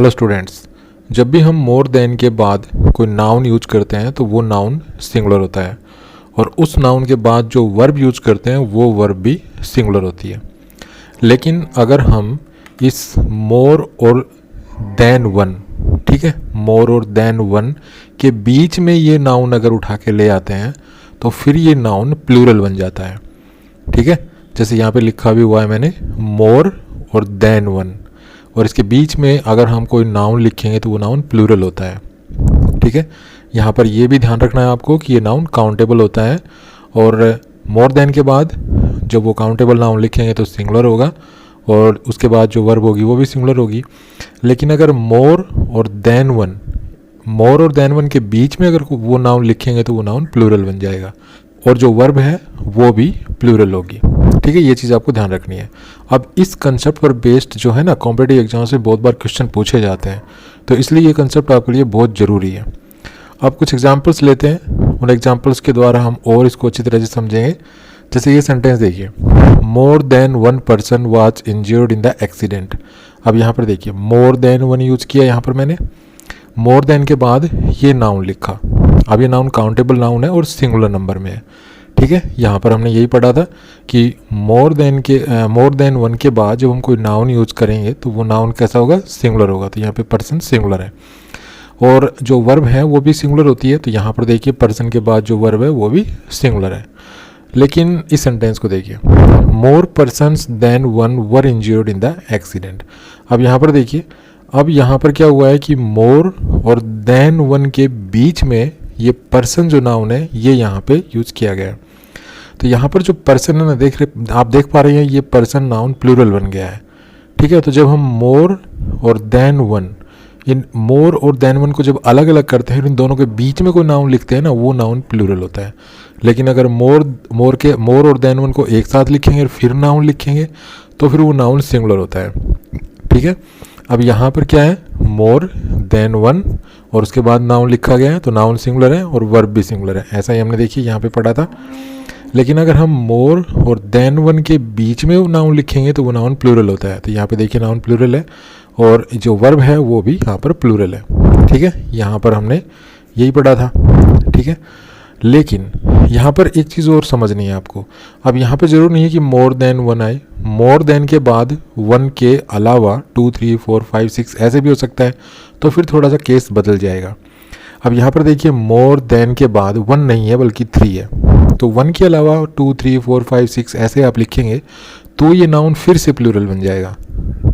Hello students, जब भी हम मोर देन के बाद कोई नाउन यूज करते हैं तो वो नाउन सिंगुलर होता है और उस नाउन के बाद जो वर्ब यूज करते हैं वो वर्ब भी सिंगुलर होती है। लेकिन अगर हम इस मोर और देन वन, ठीक है, मोर और देन वन के बीच में ये नाउन अगर उठा के ले आते हैं तो फिर ये नाउन प्लूरल बन जाता है। ठीक है, जैसे यहाँ पे लिखा भी हुआ है मैंने, मोर और देन वन, और इसके बीच में अगर हम कोई नाउन लिखेंगे तो वो नाउन प्लूरल होता है। ठीक है, यहाँ पर ये भी ध्यान रखना है आपको कि ये नाउन काउंटेबल होता है और मोर देन के बाद जब वो काउंटेबल नाउन लिखेंगे तो सिंगुलर होगा और उसके बाद जो वर्ब होगी वो भी सिंगुलर होगी। लेकिन अगर मोर और देन वन के बीच में अगर वो नाउन लिखेंगे तो वो नाउन प्लूरल बन जाएगा और जो वर्ब है वो भी प्लूरल होगी। ठीक है, ये चीज़ आपको ध्यान रखनी है। अब इस कंसेप्ट पर बेस्ड जो है ना, कॉम्पिटिटिव एग्जाम से बहुत बार क्वेश्चन पूछे जाते हैं, तो इसलिए ये कंसेप्ट आपके लिए बहुत ज़रूरी है। अब कुछ एग्जांपल्स लेते हैं, उन एग्जांपल्स के द्वारा हम और इसको अच्छी तरह से समझेंगे। जैसे ये सेंटेंस देखिए, more than one person was injured in the accident. अब यहाँ पर देखिए मोर देन वन यूज़ किया, यहाँ पर मैंने मोर देन के बाद ये नाउन लिखा। अब ये नाउन काउंटेबल नाउन है और सिंगुलर नंबर में है। ठीक है, यहाँ पर हमने यही पढ़ा था कि मोर देन वन के बाद जब हम कोई नाउन यूज करेंगे तो वो नाउन कैसा होगा, सिंगुलर होगा। तो यहाँ पे पर्सन सिंगुलर है और जो वर्ब है वो भी सिंगुलर होती है। तो यहाँ पर देखिए पर्सन के बाद जो वर्ब है वो भी सिंगुलर है। लेकिन इस सेंटेंस को देखिए, more persons than one were injured in the accident. अब यहाँ पर देखिए, अब यहाँ पर क्या हुआ है कि मोर और देन वन के बीच में ये पर्सन जो नाउन है ये यहाँ पे यूज किया गया है। तो यहाँ पर जो पर्सन है ना, आप देख पा रहे हैं ये पर्सन नाउन प्लूरल बन गया है। ठीक है, तो जब हम मोर और देन वन, इन मोर और देन वन को जब अलग अलग करते हैं, इन दोनों के बीच में कोई नाउन लिखते हैं ना, वो नाउन प्लूरल होता है। लेकिन अगर मोर और देन वन को एक साथ लिखेंगे और फिर नाउन लिखेंगे तो फिर वो नाउन सिंगुलर होता है। ठीक है, अब यहाँ पर क्या है, मोर देन वन और उसके बाद नाउन लिखा गया है तो नाउन सिंगुलर है और वर्ब भी सिंगुलर है। ऐसा ही हमने देखिए यहाँ पे पढ़ा था। लेकिन अगर हम मोर और देन वन के बीच में नाउन लिखेंगे तो वो नाउन प्लूरल होता है। तो यहाँ पे देखिए नाउन प्लूरल है और जो वर्ब है वो भी यहाँ पर प्लूरल है। ठीक है, यहाँ पर हमने यही पढ़ा था। ठीक है, लेकिन यहाँ पर एक चीज़ और समझनी है आपको। अब यहाँ पे ज़रूर नहीं है कि मोर देन वन आए, मोर देन के बाद वन के अलावा 2, 3, 4, 5, 6 ऐसे भी हो सकता है, तो फिर थोड़ा सा केस बदल जाएगा। अब यहाँ पर देखिए मोर देन के बाद वन नहीं है बल्कि 3 है, तो वन के अलावा 2, 3, 4, 5, 6 ऐसे आप लिखेंगे तो ये नाउन फिर से प्लूरल बन जाएगा।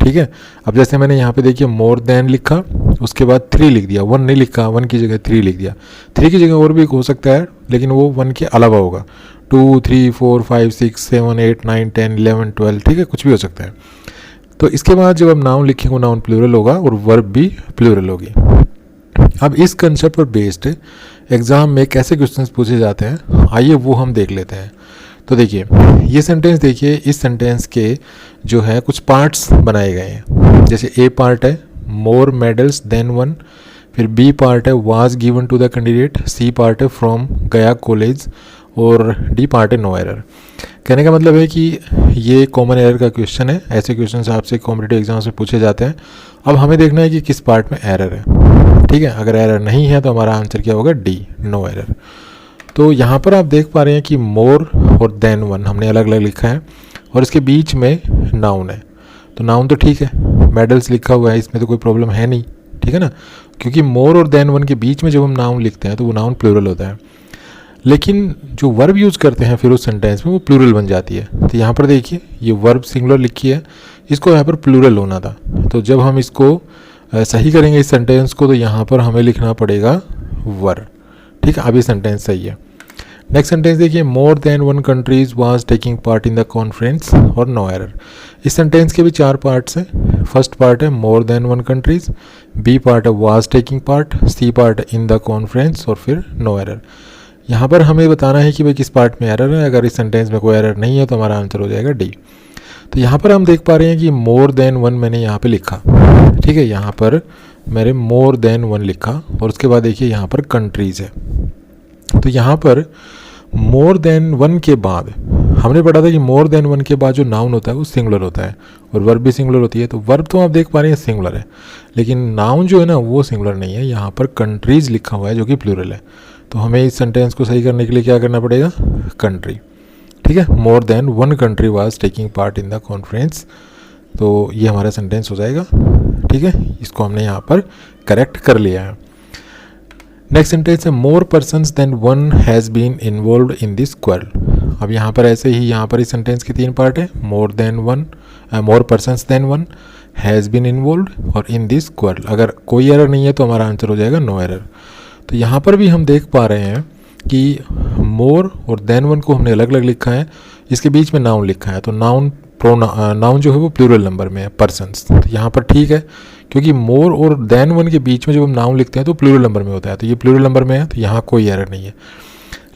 ठीक है, अब जैसे मैंने यहाँ पे देखिए मोर देन लिखा, उसके बाद 3 लिख दिया, वन नहीं लिखा, वन की जगह 3 लिख दिया। 3 की जगह और भी हो सकता है लेकिन वो वन के अलावा होगा। 2, 3, 4, 5, 6, 7, 8, 9, 10, 11, 12, ठीक है, कुछ भी हो सकता है। तो इसके बाद जब हम नाउन लिखेंगे वो नाउन प्लूरल होगा और वर्ब भी प्लूरल होगी। अब इस कंसेप्ट पर बेस्ड एग्जाम में कैसे क्वेश्चंस पूछे जाते हैं, आइए वो हम देख लेते हैं। तो देखिए ये सेंटेंस देखिए, इस सेंटेंस के जो है कुछ पार्ट्स बनाए गए हैं। जैसे ए पार्ट है मोर मेडल्स देन वन, फिर बी पार्ट है was given to the candidate, C part है फ्रॉम गया कॉलेज और डी पार्ट है नो एरर। कहने का मतलब है कि ये कॉमन एरर का क्वेश्चन है। ऐसे क्वेश्चन आपसे कॉम्पिटिटिव एग्जाम से पूछे जाते हैं। अब हमें देखना है कि किस पार्ट में एरर है। ठीक है, अगर एरर नहीं है तो हमारा आंसर क्या होगा, डी, नो एरर। तो यहाँ पर आप देख पा रहे हैं कि मोर और देन वन हमने अलग अलग लिखा है और इसके बीच में नाउन है। तो नाउन तो ठीक है, मेडल्स लिखा हुआ है, इसमें तो कोई प्रॉब्लम है नहीं। ठीक है ना, क्योंकि मोर और देन वन के बीच में जब हम नाउन लिखते हैं तो वो नाउन प्लूरल होता है। लेकिन जो वर्ब यूज़ करते हैं फिर उस सेंटेंस में वो प्लूरल बन जाती है। तो यहाँ पर देखिए ये वर्ब सिंगुलर लिखी है, इसको यहाँ पर प्लूरल होना था। तो जब हम इसको सही करेंगे इस सेंटेंस को, तो यहाँ पर हमें लिखना पड़ेगा वर। ठीक है, अब ये सेंटेंस सही है। नेक्स्ट सेंटेंस देखिए, more than one countries was taking part in the conference और नो एरर। इस सेंटेंस के भी 4 पार्ट्स हैं। फर्स्ट पार्ट है more than one countries, B part है was taking part, C part in the conference और फिर नो एरर। यहाँ पर हमें बताना है कि भाई किस पार्ट में एरर है। अगर इस सेंटेंस में कोई एरर नहीं है तो हमारा आंसर हो जाएगा डी। तो यहाँ पर हम देख पा रहे हैं कि मोर देन वन मैंने यहाँ पे लिखा। ठीक है, यहाँ पर मैंने मोर देन वन लिखा और उसके बाद देखिए यहाँ पर कंट्रीज़ है। तो यहाँ पर मोर देन वन के बाद हमने पढ़ा था कि मोर देन वन के बाद जो नाउन होता है वो सिंगुलर होता है और वर्ब भी सिंगुलर होती है। तो वर्ब तो आप देख पा रहे हैं सिंगुलर है, लेकिन नाउन जो है ना वो सिंगुलर नहीं है। यहाँ पर कंट्रीज़ लिखा हुआ है जो कि प्लूरल है। तो हमें इस सेंटेंस को सही करने के लिए क्या करना पड़ेगा, कंट्री। ठीक है, more than one country was taking part in the conference. तो ये हमारा सेंटेंस हो जाएगा। ठीक है, इसको हमने यहाँ पर करेक्ट कर लिया है। नेक्स्ट सेंटेंस है more persons than one has been involve in this quarrel. अब यहाँ पर ऐसे ही यहाँ पर इस सेंटेंस के 3 पार्ट है, more than one, more persons than one, has been involve और इन दिस क्वारल। अगर कोई एरर नहीं है तो हमारा आंसर हो जाएगा नो एरर। तो यहाँ पर भी हम देख पा रहे हैं कि मोर और देन वन को हमने अलग अलग लिखा है, इसके बीच में नाउन लिखा है। तो नाउन नाउन जो है वो प्लूरल नंबर में है, पर्सन्स। तो यहाँ पर ठीक है, क्योंकि मोर और देन वन के बीच में जब हम नाउन लिखते हैं तो प्लूरल नंबर में होता है, तो ये प्लूरल नंबर में है, तो यहाँ कोई एरर नहीं है।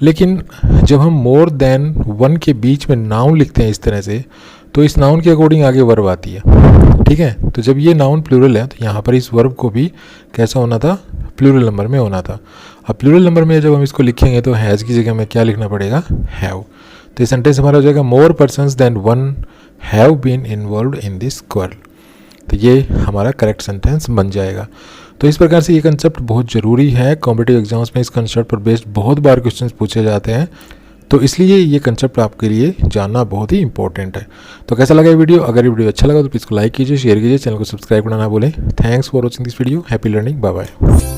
लेकिन जब हम मोर देन वन के बीच में नाउन लिखते हैं इस तरह से, तो इस नाउन के अकॉर्डिंग आगे वर्ब आती है। ठीक है, तो जब ये नाउन प्लूरल है तो यहाँ पर इस वर्ब को भी कैसा होना था, प्लूरल नंबर में होना था। अब प्लूरल नंबर में जब हम इसको लिखेंगे तो हैज़ की जगह में क्या लिखना पड़ेगा, हैव। तो ये सेंटेंस हमारा हो जाएगा more persons than one have been involve in this quarrel. तो ये हमारा करेक्ट सेंटेंस बन जाएगा। तो इस प्रकार से ये कंसेप्ट बहुत ज़रूरी है, कॉम्पिटिटिव एग्जाम्स में इस कंसेप्ट पर बेस्ड बहुत बार क्वेश्चन पूछे जाते हैं, तो इसलिए ये कंसेप्ट आपके लिए जानना बहुत ही इंपॉर्टेंट है। तो कैसा लगा ये वीडियो? अगर ये वीडियो अच्छा लगा तो प्लीज़ को लाइक कीजिए, शेयर कीजिए, चैनल को सब्सक्राइब करना ना भूलें। Thanks for watching this video. Happy learning, bye bye.